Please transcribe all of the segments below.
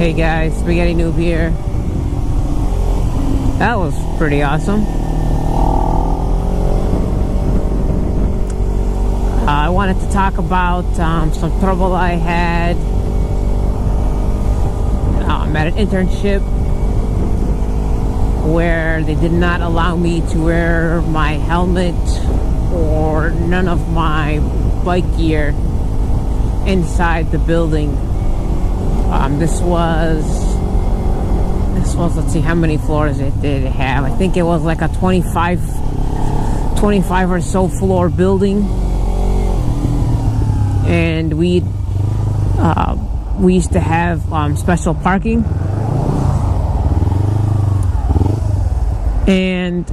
Hey guys, SpaghettiNoob here. That was pretty awesome. I wanted to talk about some trouble I had at an internship where they did not allow me to wear my helmet or none of my bike gear inside the building. This was, let's see, how many floors it did have. I think it was like a 25 or so floor building. And we used to have special parking. And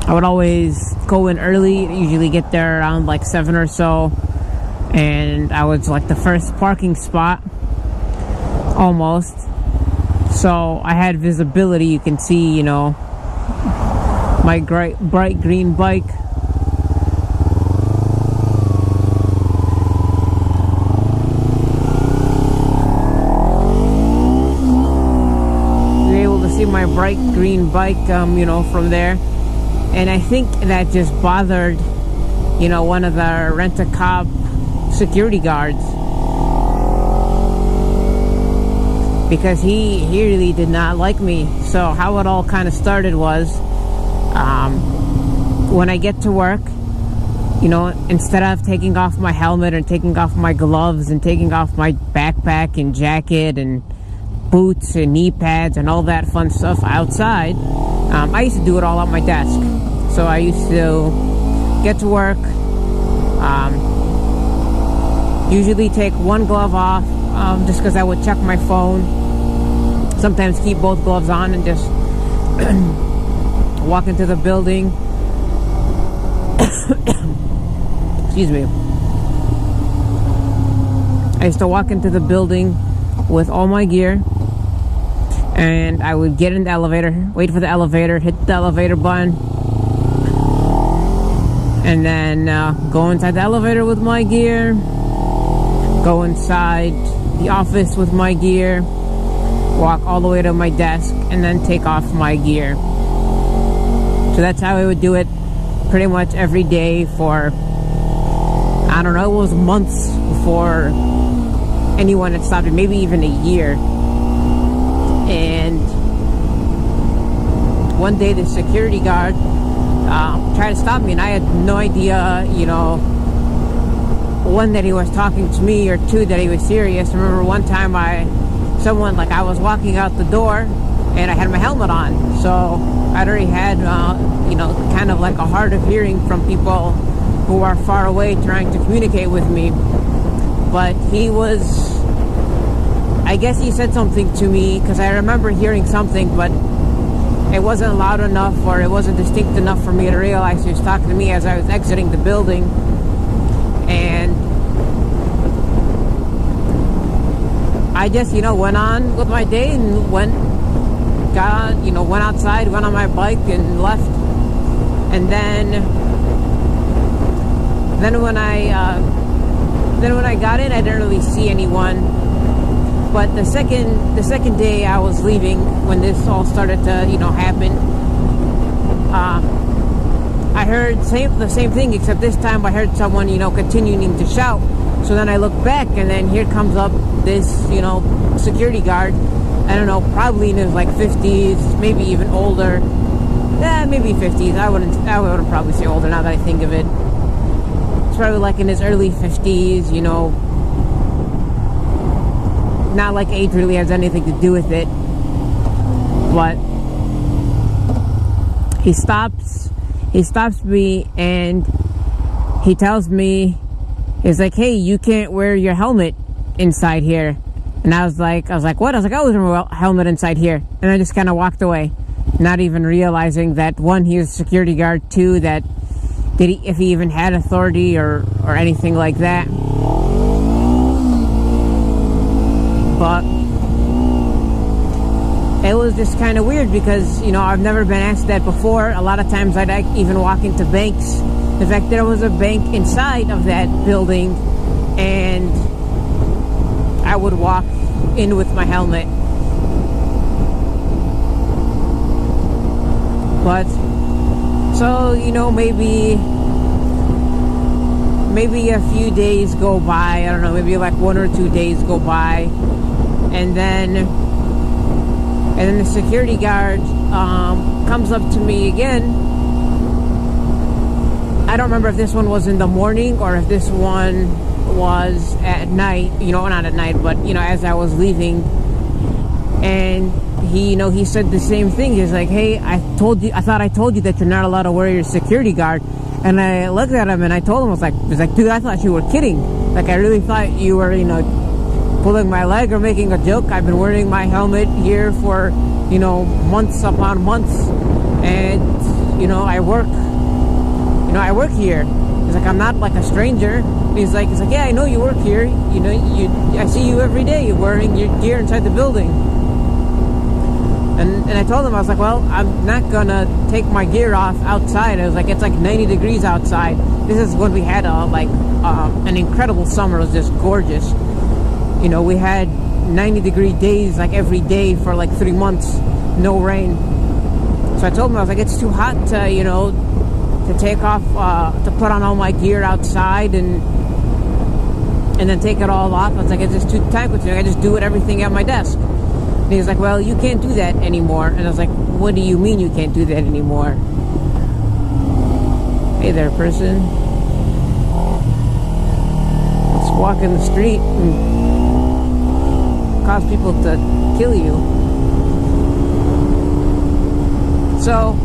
I would always go in early, usually get there around like 7 or so. And I was like the first parking spot. Almost. So I had visibility. You can see, you know, my bright green bike. You're able to see my bright green bike, you know, from there. And I think that just bothered, you know, one of the rent-a-cop security guards. Because he really did not like me. So how it all kind of started was, when I get to work, you know, instead of taking off my helmet and taking off my gloves and taking off my backpack and jacket and boots and knee pads and all that fun stuff outside, I used to do it all at my desk. So I used to get to work, usually take one glove off, just because I would check my phone. Sometimes keep both gloves on and just walk into the building. Excuse me. I used to walk into the building with all my gear, and I would get in the elevator, wait for the elevator, hit the elevator button, and then go inside the elevator with my gear, go inside the office with my gear, walk all the way to my desk, and then take off my gear. So that's how I would do it pretty much every day for, I don't know, it was months before anyone had stopped it, maybe even a year. And one day the security guard tried to stop me, and I had no idea, you know, one, that he was talking to me, or two, that he was serious. I remember one time I was walking out the door and I had my helmet on, so I'd already had you know, kind of like a hard of hearing from people who are far away trying to communicate with me. But he was, I guess he said something to me, because I remember hearing something, but it wasn't loud enough, or it wasn't distinct enough for me to realize he was talking to me as I was exiting the building. And I just, you know, went on with my day and went outside, went on my bike and left. And then when I got in, I didn't really see anyone. But the second day I was leaving, when this all started to, you know, happen, I heard the same thing, except this time I heard someone, you know, continuing to shout. So then I looked back, and then here comes up this, you know, security guard. I don't know, probably in his like 50s, maybe even older. Maybe 50s. I wouldn't probably say older now that I think of it. It's probably like in his early 50s, you know. Not like age really has anything to do with it. But he stops me, and he tells me, he's like, "Hey, you can't wear your helmet inside here." And I was like, what? I was like, I was wearing a helmet inside here. And I just kind of walked away, not even realizing that, one, he was a security guard, two, that if he even had authority or anything like that. But it was just kind of weird, because, you know, I've never been asked that before. A lot of times I'd even walk into banks. In fact, there was a bank inside of that building, and I would walk in with my helmet. But so, you know, maybe a few days go by. I don't know, maybe like 1 or 2 days go by, and then the security guard comes up to me again. I don't remember if this one was in the morning or if this one was at night, you know, not at night, but, you know, as I was leaving. And he, you know, he said the same thing. He's like, hey, I thought I told you that you're not allowed to wear your security guard. And I looked at him and I told him, I was like, dude, I thought you were kidding. Like, I really thought you were, you know, pulling my leg or making a joke. I've been wearing my helmet here for, you know, months upon months. And, you know, I work here. He's like, I'm not like a stranger. He's like, yeah, I know you work here. You know, I see you every day. You're wearing your gear inside the building. And I told him, I was like, well, I'm not gonna take my gear off outside. I was like, it's like 90 degrees outside. This is when we had an incredible summer. It was just gorgeous. You know, we had 90-degree days like every day for like 3 months, no rain. So I told him, I was like, it's too hot to, you know, to take off, to put on all my gear outside and then take it all off. I was like, it's just too time consuming. I just do everything at my desk. And he was like, well, you can't do that anymore. And I was like, what do you mean you can't do that anymore? Hey there, person. Let's walk in the street and cause people to kill you. So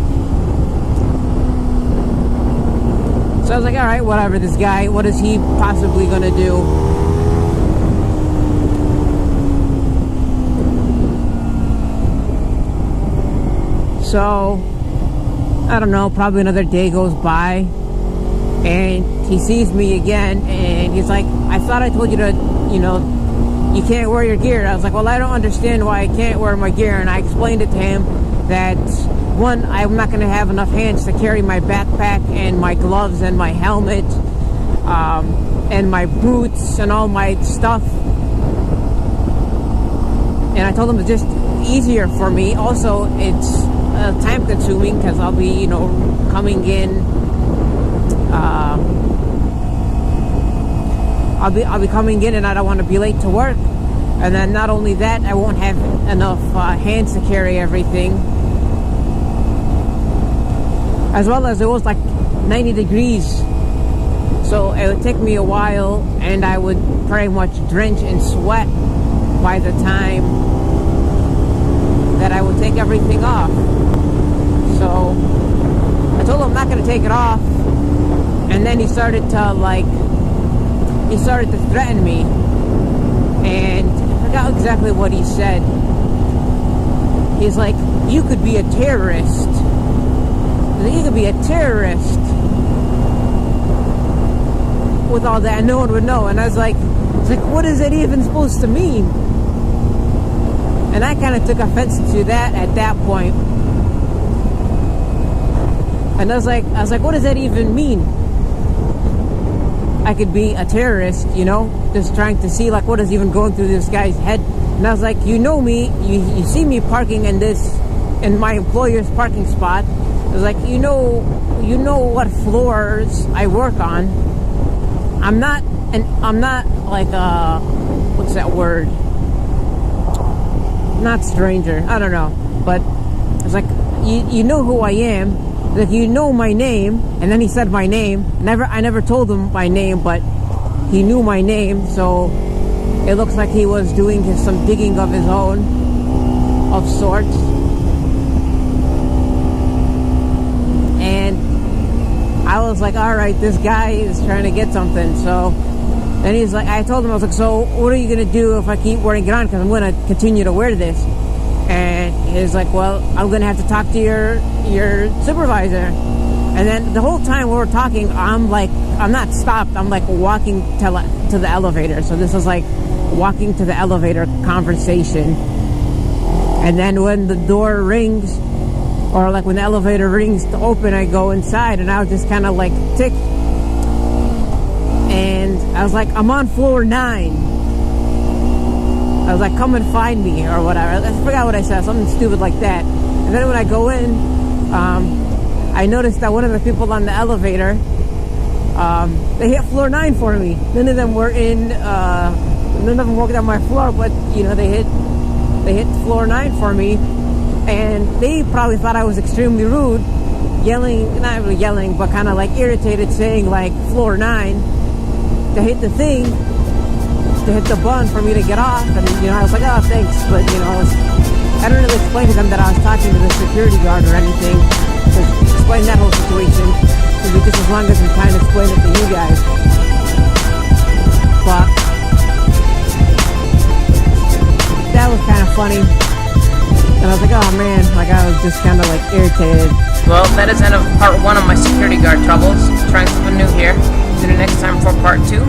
I was like, all right, whatever, this guy, what is he possibly gonna do? So, I don't know, probably another day goes by, and he sees me again, and he's like, I thought I told you to, you know, you can't wear your gear. I was like, well, I don't understand why I can't wear my gear, and I explained it to him that, one, I'm not going to have enough hands to carry my backpack and my gloves and my helmet and my boots and all my stuff. And I told him it's just easier for me. Also, it's time consuming because I'll be, you know, coming in. I'll be coming in, and I don't want to be late to work. And then not only that, I won't have enough hands to carry everything. As well as it was like 90 degrees. So it would take me a while, and I would pretty much drench in sweat by the time that I would take everything off. So I told him I'm not going to take it off. And then he started to threaten me. And I forgot exactly what he said. He's like, you could be a terrorist. You could be a terrorist with all that, and no one would know. And I was like, it's like, what is it even supposed to mean? And I kind of took offense to that at that point. And I was like, what does that even mean? I could be a terrorist, you know, just trying to see like what is even going through this guy's head. And I was like, you know me, you see me parking in my employer's parking spot. I was like, you know what floors I work on. I'm not like what's that word? Not stranger. I don't know. But I was like, you know who I am. Like, you know my name. And then he said my name. I never told him my name, but he knew my name. So it looks like he was doing some digging of his own, of sorts. I was like, all right, this guy is trying to get something. So then he's like, I told him, I was like, so what are you going to do if I keep wearing it on? Because I'm going to continue to wear this. And he's like, well, I'm going to have to talk to your supervisor. And then the whole time we were talking, I'm like, I'm not stopped. I'm like walking to the elevator. So this was like walking to the elevator conversation. And then when the door rings, or like when the elevator rings to open, I go inside, and I was just kind of like tick. And I was like, I'm on floor 9. I was like, come and find me, or whatever. I forgot what I said, something stupid like that. And then when I go in, I noticed that one of the people on the elevator, they hit floor 9 for me. None of them worked on my floor, but you know, they hit floor 9 for me, and they probably thought I was extremely rude, yelling, not really yelling, but kind of like irritated, saying like floor 9 to hit the thing, to hit the button for me to get off. And you know, I was like, oh, thanks, but you know, I don't really explain to them that I was talking to the security guard or anything, to explain that whole situation. It'd be just as long as I'm trying to explain it to you guys. But that was kind of funny, and I was like, oh man, like I was just kind of like irritated. Well, that is the end of part 1 of my security guard troubles. Trying something new here. Tune in next time for part 2.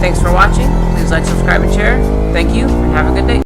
Thanks for watching. Please like, subscribe, and share. Thank you, and have a good day.